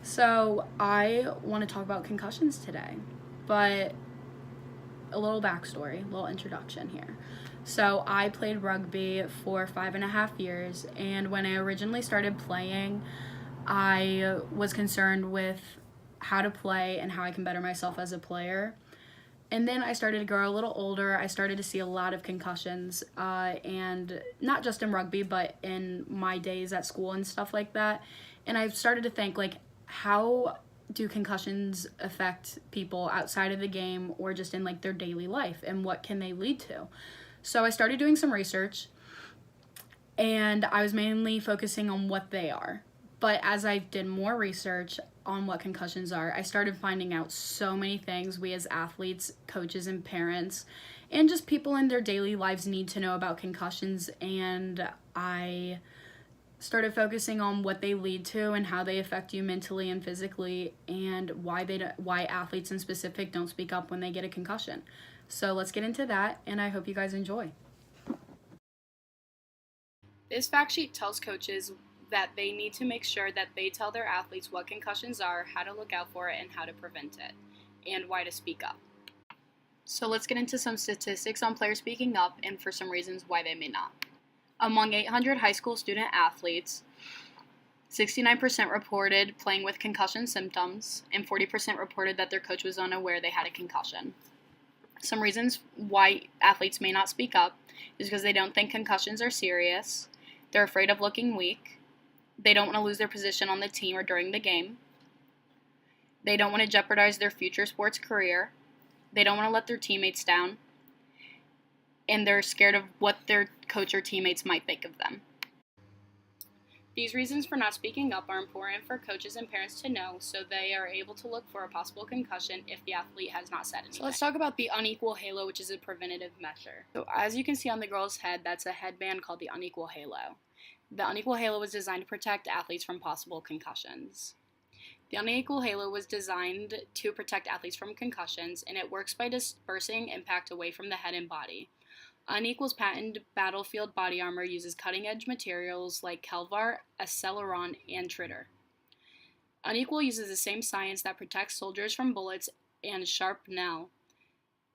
So, I want to talk about concussions today, but a little backstory, a little introduction here. So, I played rugby for 5.5 years, and when I originally started playing, I was concerned with how to play and how I can better myself as a player. And then I started to grow a little older. I started to see a lot of concussions, and not just in rugby, but in my days at school and stuff like that. And I started to think, like, how do concussions affect people outside of the game or just in like their daily life, and what can they lead to? So I started doing some research, and I was mainly focusing on what they are. But as I did more research on what concussions are, I started finding out so many things we as athletes, coaches, and parents, and just people in their daily lives need to know about concussions. And I started focusing on what they lead to and how they affect you mentally and physically, and why athletes in specific don't speak up when they get a concussion. So let's get into that, and I hope you guys enjoy. This fact sheet tells coaches that they need to make sure that they tell their athletes what concussions are, how to look out for it, and how to prevent it, and why to speak up. So let's get into some statistics on players speaking up and for some reasons why they may not. Among 800 high school student athletes, 69% reported playing with concussion symptoms, and 40% reported that their coach was unaware they had a concussion. Some reasons why athletes may not speak up is because they don't think concussions are serious, they're afraid of looking weak, they don't want to lose their position on the team or during the game, they don't want to jeopardize their future sports career, they don't want to let their teammates down, and they're scared of what their coach or teammates might think of them. These reasons for not speaking up are important for coaches and parents to know so they are able to look for a possible concussion if the athlete has not said anything. So let's talk about the unequal halo, which is a preventative measure. So as you can see on the girl's head, that's a headband called the unequal halo. The unequal halo was designed to protect athletes from possible concussions. The unequal halo was designed to protect athletes from concussions, and it works by dispersing impact away from the head and body. Unequal's patented battlefield body armor uses cutting-edge materials like Kelvar, Aceleron, and Tritter. Unequal uses the same science that protects soldiers from bullets, and Sharpnel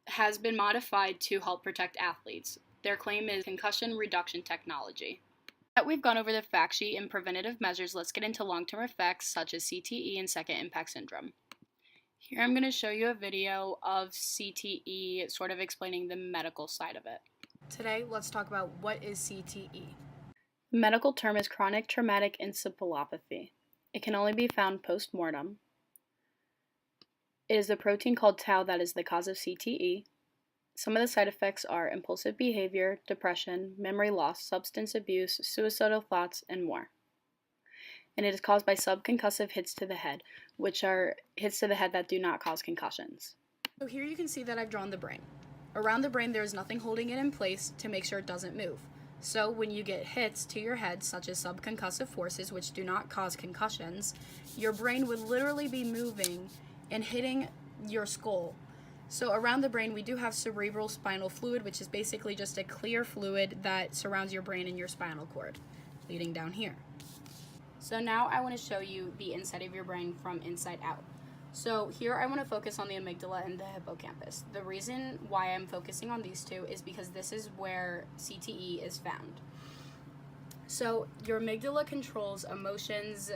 has been modified to help protect athletes. Their claim is concussion reduction technology. Now that we've gone over the fact sheet and preventative measures, let's get into long-term effects such as CTE and second impact syndrome. Here I'm going to show you a video of CTE, sort of explaining the medical side of it. Today, let's talk about what is CTE. The medical term is chronic traumatic encephalopathy. It can only be found post-mortem. It is the protein called tau that is the cause of CTE. Some of the side effects are impulsive behavior, depression, memory loss, substance abuse, suicidal thoughts, and more. And it is caused by subconcussive hits to the head, which are hits to the head that do not cause concussions. So here you can see that I've drawn the brain. Around the brain, there is nothing holding it in place to make sure it doesn't move. So when you get hits to your head, such as subconcussive forces, which do not cause concussions, your brain would literally be moving and hitting your skull. So around the brain, we do have cerebral spinal fluid, which is basically just a clear fluid that surrounds your brain and your spinal cord, leading down here. So now I want to show you the inside of your brain from inside out. So here I want to focus on the amygdala and the hippocampus. The reason why I'm focusing on these two is because this is where CTE is found. So your amygdala controls emotions,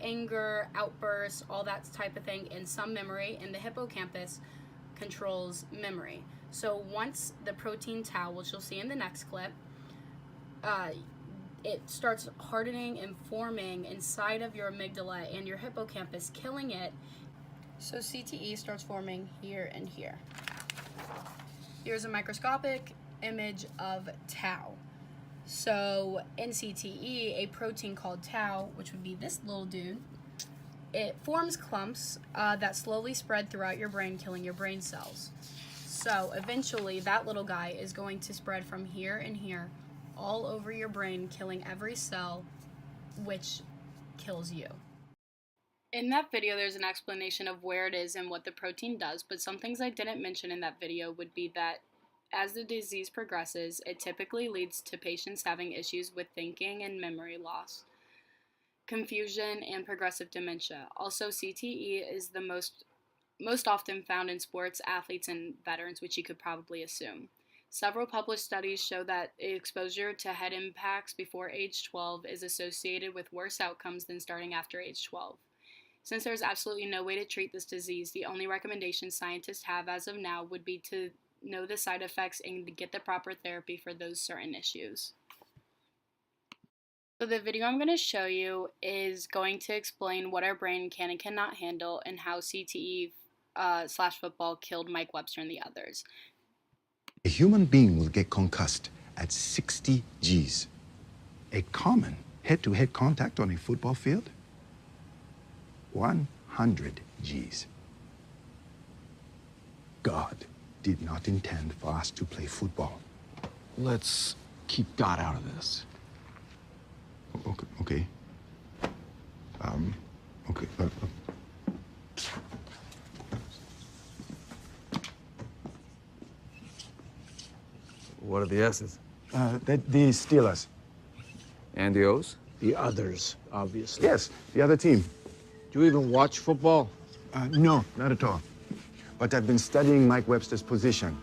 anger, outbursts, all that type of thing, and some memory, and the hippocampus controls memory. So once the protein tau, which you'll see in the next clip, it starts hardening and forming inside of your amygdala and your hippocampus, killing it. So CTE starts forming here and here. Here's a microscopic image of tau. So in CTE, a protein called tau, which would be this little dude, it forms clumps that slowly spread throughout your brain, killing your brain cells. So eventually that little guy is going to spread from here and here all over your brain, killing every cell, which kills you. In that video, there's an explanation of where it is and what the protein does, but some things I didn't mention in that video would be that as the disease progresses, it typically leads to patients having issues with thinking and memory loss. confusion, and progressive dementia. Also, CTE is the most often found in sports, athletes, and veterans, which you could probably assume. Several published studies show that exposure to head impacts before age 12 is associated with worse outcomes than starting after age 12. Since there is absolutely no way to treat this disease, the only recommendation scientists have as of now would be to know the side effects and get the proper therapy for those certain issues. So the video I'm going to show you is going to explain what our brain can and cannot handle and how CTE slash football killed Mike Webster and the others. A human being will get concussed at 60 Gs. A common head-to-head contact on a football field, 100 Gs. God did not intend for us to play football. Let's keep God out of this. Okay. Okay. What are the S's? The Steelers. And the O's? The others, obviously. Yes, the other team. Do you even watch football? No, not at all. But I've been studying Mike Webster's position.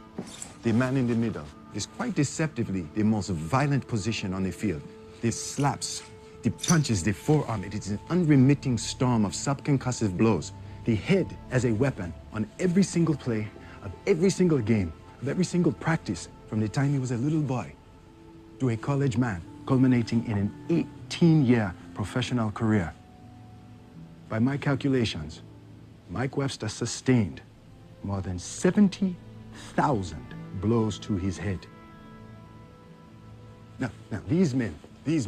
The man in the middle is quite deceptively the most violent position on the field. The slaps, the punches, the forearm, it is an unremitting storm of subconcussive blows. The head as a weapon on every single play of every single game, of every single practice, from the time he was a little boy to a college man, culminating in an 18-year professional career. By my calculations, Mike Webster sustained more than 70,000 blows to his head. Now, these men, these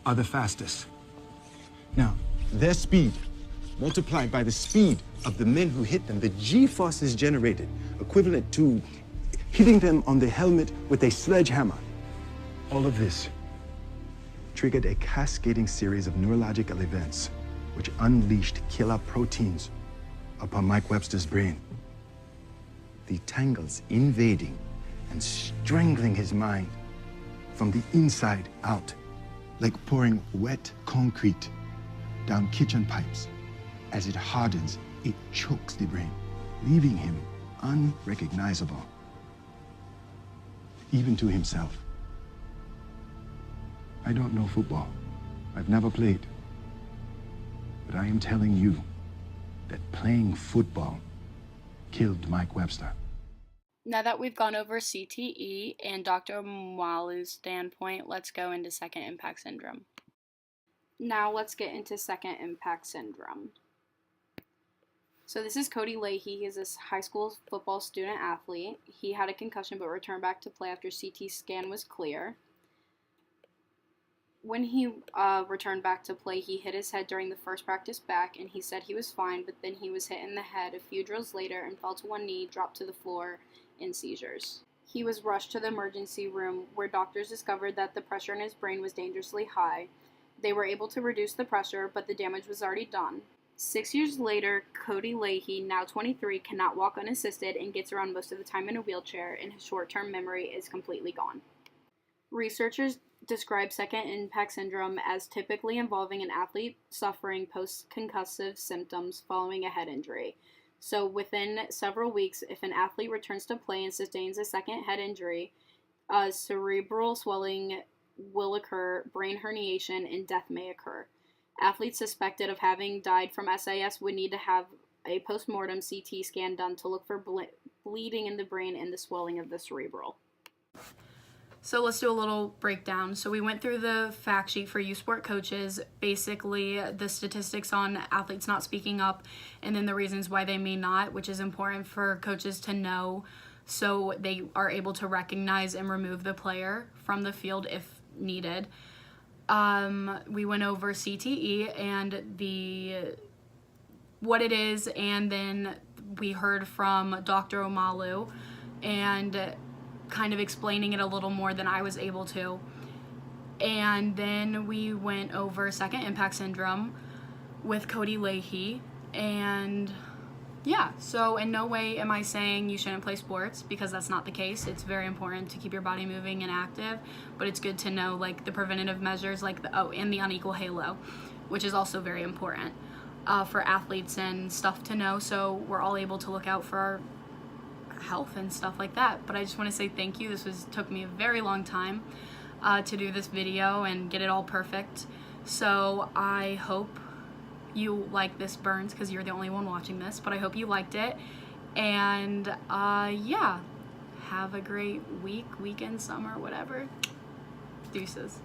are the fastest. Now, their speed multiplied by the speed of the men who hit them, the G-forces generated, equivalent to hitting them on the helmet with a sledgehammer. All of this triggered a cascading series of neurological events which unleashed killer proteins upon Mike Webster's brain. The tangles invading and strangling his mind from the inside out, like pouring wet concrete down kitchen pipes. As it hardens, it chokes the brain, leaving him unrecognizable, even to himself. I don't know football. I've never played. But I am telling you that playing football killed Mike Webster. Now that we've gone over CTE and Dr. Omalu's standpoint, let's go into second impact syndrome. Now let's get into second impact syndrome. So this is Cody Leahy. He is a high school football student athlete. He had a concussion but returned back to play after CT scan was clear. When he returned back to play, he hit his head during the first practice back, and he said he was fine, but then he was hit in the head a few drills later and fell to one knee, dropped to the floor in seizures. He was rushed to the emergency room, where doctors discovered that the pressure in his brain was dangerously high. They were able to reduce the pressure, but the damage was already done. 6 years later, Cody Leahy, now 23, cannot walk unassisted and gets around most of the time in a wheelchair, and his short-term memory is completely gone. Researchers describe second impact syndrome as typically involving an athlete suffering post-concussive symptoms following a head injury. So within several weeks, if an athlete returns to play and sustains a second head injury, cerebral swelling will occur, brain herniation, and death may occur. Athletes suspected of having died from SIS would need to have a post-mortem CT scan done to look for bleeding in the brain and the swelling of the cerebral. So let's do a little breakdown. So we went through the fact sheet for U Sport coaches, basically the statistics on athletes not speaking up, and then the reasons why they may not, which is important for coaches to know so they are able to recognize and remove the player from the field if needed. We went over CTE and what it is, and then we heard from Dr. Omalu and kind of explaining it a little more than I was able to. And then we went over second impact syndrome with Cody Leahy, and Yeah, so in no way am I saying you shouldn't play sports, because that's not the case. It's very important to keep your body moving and active, but it's good to know like the preventative measures, like and the unequal halo, which is also very important for athletes and stuff to know, so we're all able to look out for our health and stuff like that. But I just want to say thank you. This took me a very long time to do this video and get it all perfect. So I hope you like this, Burns, because you're the only one watching this, but I hope you liked it. And yeah, have a great week, weekend, summer, whatever. Deuces.